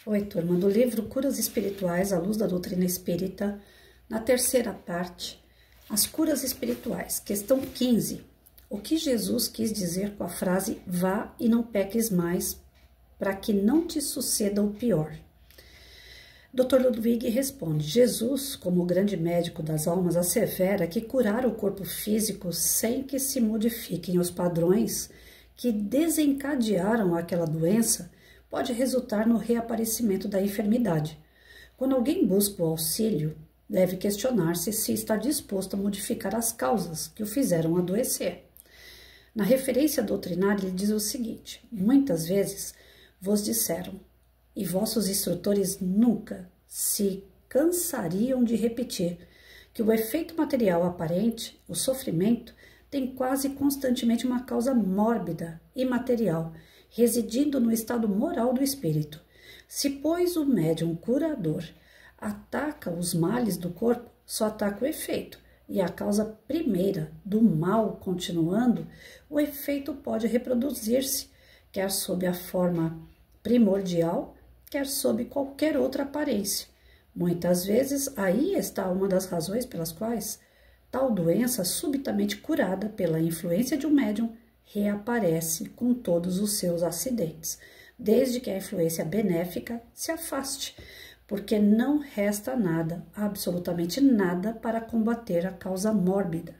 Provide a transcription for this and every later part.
Oi, turma, do livro Curas Espirituais à Luz da Doutrina Espírita, na terceira parte, As Curas Espirituais, questão 15. O que Jesus quis dizer com a frase vá e não peques mais, para que não te suceda o pior? Dr. Ludwig responde, Jesus, como o grande médico das almas, assevera que curar o corpo físico sem que se modifiquem os padrões que desencadearam aquela doença pode resultar no reaparecimento da enfermidade. Quando alguém busca o auxílio, deve questionar-se se está disposto a modificar as causas que o fizeram adoecer. Na referência doutrinária, ele diz o seguinte, muitas vezes vos disseram, e vossos instrutores nunca se cansariam de repetir, que o efeito material aparente, o sofrimento, tem quase constantemente uma causa mórbida e material, residindo no estado moral do espírito. Se, pois, o médium curador ataca os males do corpo, só ataca o efeito, e a causa primeira do mal continuando, o efeito pode reproduzir-se, quer sob a forma primordial, quer sob qualquer outra aparência. Muitas vezes, aí está uma das razões pelas quais tal doença, subitamente curada pela influência de um médium, reaparece com todos os seus acidentes, desde que a influência benéfica se afaste, porque não resta nada, absolutamente nada, para combater a causa mórbida.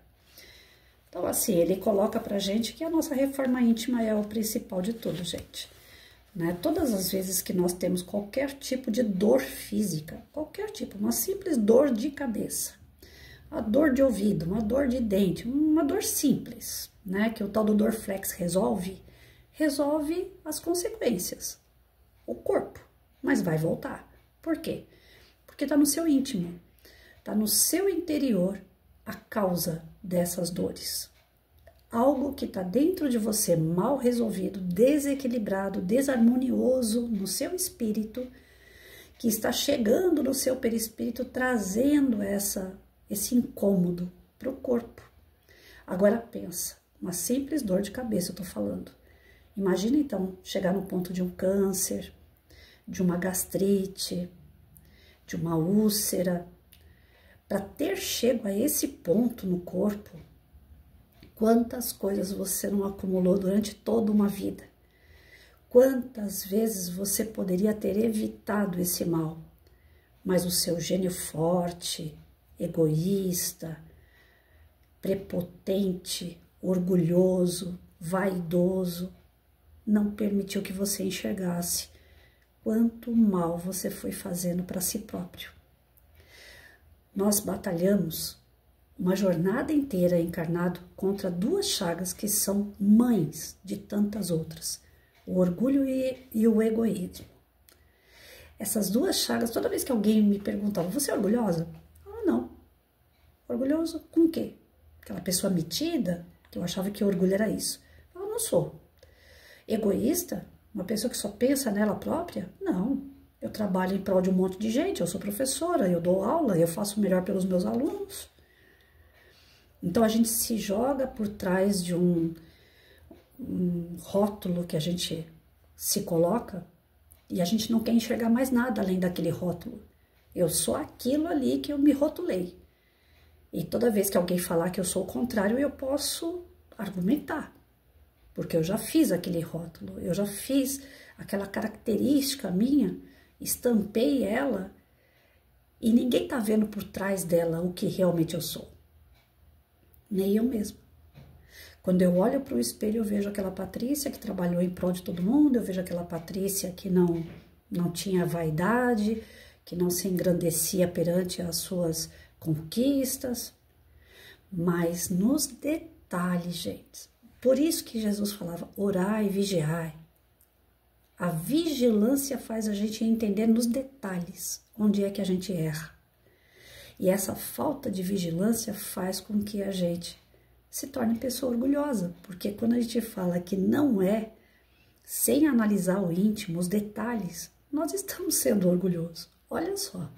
Então, assim, ele coloca pra gente que a nossa reforma íntima é o principal de tudo, gente. Né? Todas as vezes que nós temos qualquer tipo de dor física, qualquer tipo, uma simples dor de cabeça, a dor de ouvido, uma dor de dente, uma dor simples, né? Que o tal do Dorflex resolve as consequências, o corpo, mas vai voltar. Por quê? Porque está no seu íntimo, está no seu interior a causa dessas dores. Algo que está dentro de você mal resolvido, desequilibrado, desarmonioso no seu espírito, que está chegando no seu perispírito, trazendo esse incômodo para o corpo. Agora pensa, uma simples dor de cabeça eu tô falando. Imagina então chegar no ponto de um câncer, de uma gastrite, de uma úlcera. Para ter chego a esse ponto no corpo, quantas coisas você não acumulou durante toda uma vida? Quantas vezes você poderia ter evitado esse mal? Mas o seu gênio forte, egoísta, prepotente, orgulhoso, vaidoso, não permitiu que você enxergasse quanto mal você foi fazendo para si próprio. Nós batalhamos uma jornada inteira encarnado contra duas chagas que são mães de tantas outras, o orgulho e o egoísmo. Essas duas chagas, toda vez que alguém me perguntava, você é orgulhosa? Não. Orgulhoso com o quê? Aquela pessoa metida, que eu achava que orgulho era isso. Eu não sou. Egoísta? Uma pessoa que só pensa nela própria? Não. Eu trabalho em prol de um monte de gente, eu sou professora, eu dou aula, eu faço o melhor pelos meus alunos. Então a gente se joga por trás de um rótulo que a gente se coloca e a gente não quer enxergar mais nada além daquele rótulo. Eu sou aquilo ali que eu me rotulei. E toda vez que alguém falar que eu sou o contrário, eu posso argumentar. Porque eu já fiz aquele rótulo, eu já fiz aquela característica minha, estampei ela e ninguém tá vendo por trás dela o que realmente eu sou. Nem eu mesma. Quando eu olho para o espelho, eu vejo aquela Patrícia que trabalhou em prol de todo mundo, eu vejo aquela Patrícia que não tinha vaidade, que não se engrandecia perante as suas conquistas, mas nos detalhes, gente. Por isso que Jesus falava, orai e vigiai. A vigilância faz a gente entender nos detalhes onde é que a gente erra. E essa falta de vigilância faz com que a gente se torne pessoa orgulhosa, porque quando a gente fala que não é, sem analisar o íntimo, os detalhes, nós estamos sendo orgulhosos. Olha só.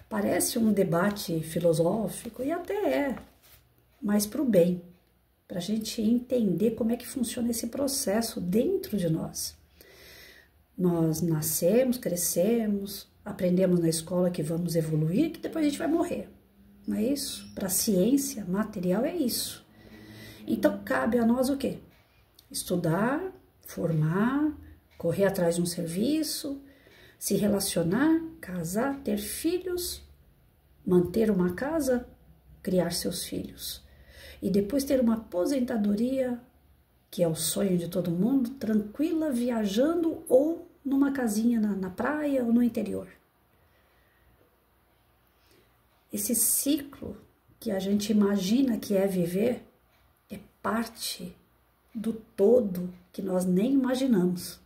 Parece um debate filosófico, e até é, mas para o bem, para a gente entender como é que funciona esse processo dentro de nós. Nós nascemos, crescemos, aprendemos na escola que vamos evoluir, que depois a gente vai morrer. Não é isso? Para a ciência material é isso. Então, cabe a nós o quê? Estudar, formar, correr atrás de um serviço, se relacionar, casar, ter filhos, manter uma casa, criar seus filhos. E depois ter uma aposentadoria, que é o sonho de todo mundo, tranquila, viajando ou numa casinha na praia ou no interior. Esse ciclo que a gente imagina que é viver é parte do todo que nós nem imaginamos.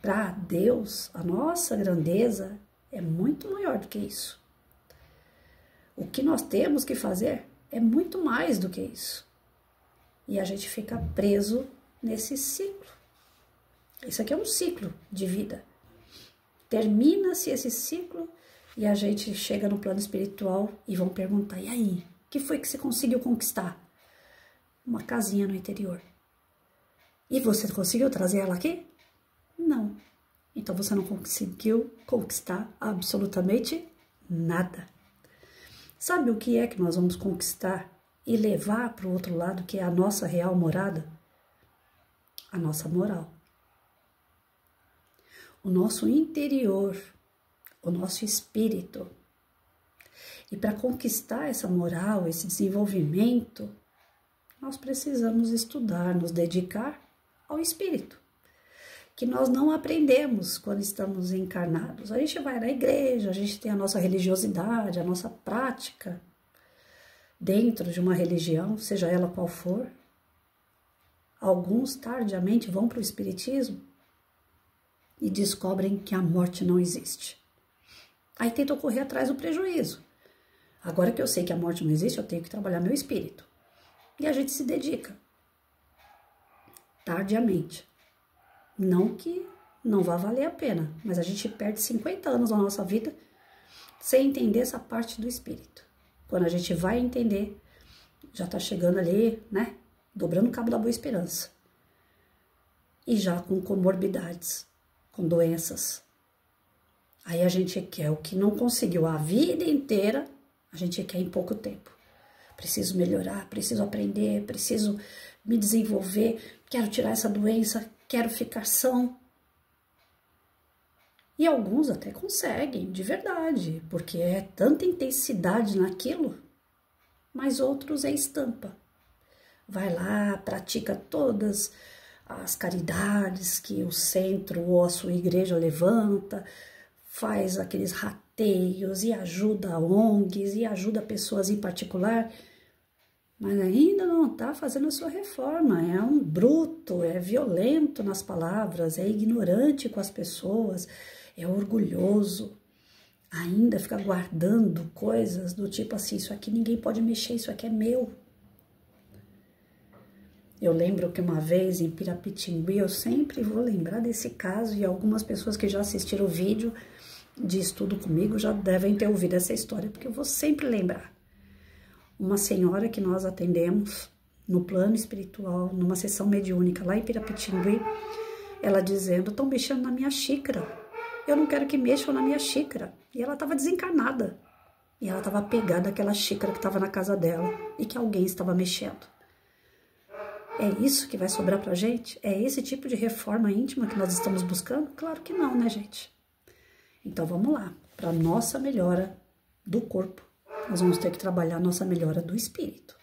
Para Deus, a nossa grandeza é muito maior do que isso. O que nós temos que fazer é muito mais do que isso. E a gente fica preso nesse ciclo. Isso aqui é um ciclo de vida. Termina-se esse ciclo e a gente chega no plano espiritual e vão perguntar, e aí, o que foi que você conseguiu conquistar? Uma casinha no interior. E você conseguiu trazer ela aqui? Não. Então você não conseguiu conquistar absolutamente nada. Sabe o que é que nós vamos conquistar e levar para o outro lado, que é a nossa real morada? A nossa moral. O nosso interior, o nosso espírito. E para conquistar essa moral, esse desenvolvimento, nós precisamos estudar, nos dedicar ao espírito, que nós não aprendemos quando estamos encarnados. A gente vai na igreja, a gente tem a nossa religiosidade, a nossa prática dentro de uma religião, seja ela qual for. Alguns tardiamente vão para o espiritismo e descobrem que a morte não existe. Aí tentam correr atrás do prejuízo. Agora que eu sei que a morte não existe, eu tenho que trabalhar meu espírito. E a gente se dedica. Tardiamente. Não que não vá valer a pena, mas a gente perde 50 anos da nossa vida sem entender essa parte do espírito. Quando a gente vai entender, já está chegando ali, né? Dobrando o cabo da Boa Esperança. E já com comorbidades, com doenças. Aí a gente quer o que não conseguiu a vida inteira, a gente quer em pouco tempo. Preciso melhorar, preciso aprender, preciso me desenvolver, quero tirar essa doença, quero ficar são. E alguns até conseguem, de verdade, porque é tanta intensidade naquilo, mas outros é estampa. Vai lá, pratica todas as caridades que o centro ou a sua igreja levanta, faz aqueles rateios e ajuda ONGs e ajuda pessoas em particular, mas ainda não está fazendo a sua reforma. É um bruto, é violento nas palavras, é ignorante com as pessoas, é orgulhoso, ainda fica guardando coisas do tipo assim, isso aqui ninguém pode mexer, isso aqui é meu. Eu lembro que uma vez em Pirapitingui, eu sempre vou lembrar desse caso, e algumas pessoas que já assistiram o vídeo de estudo comigo já devem ter ouvido essa história, porque eu vou sempre lembrar. Uma senhora que nós atendemos no plano espiritual, numa sessão mediúnica lá em Pirapitingui, ela dizendo, estão mexendo na minha xícara, eu não quero que mexam na minha xícara. E ela estava desencarnada, e ela estava apegada àquela xícara que estava na casa dela e que alguém estava mexendo. É isso que vai sobrar pra gente? É esse tipo de reforma íntima que nós estamos buscando? Claro que não, né, gente? Então vamos lá, para nossa melhora do corpo, nós vamos ter que trabalhar a nossa melhora do espírito.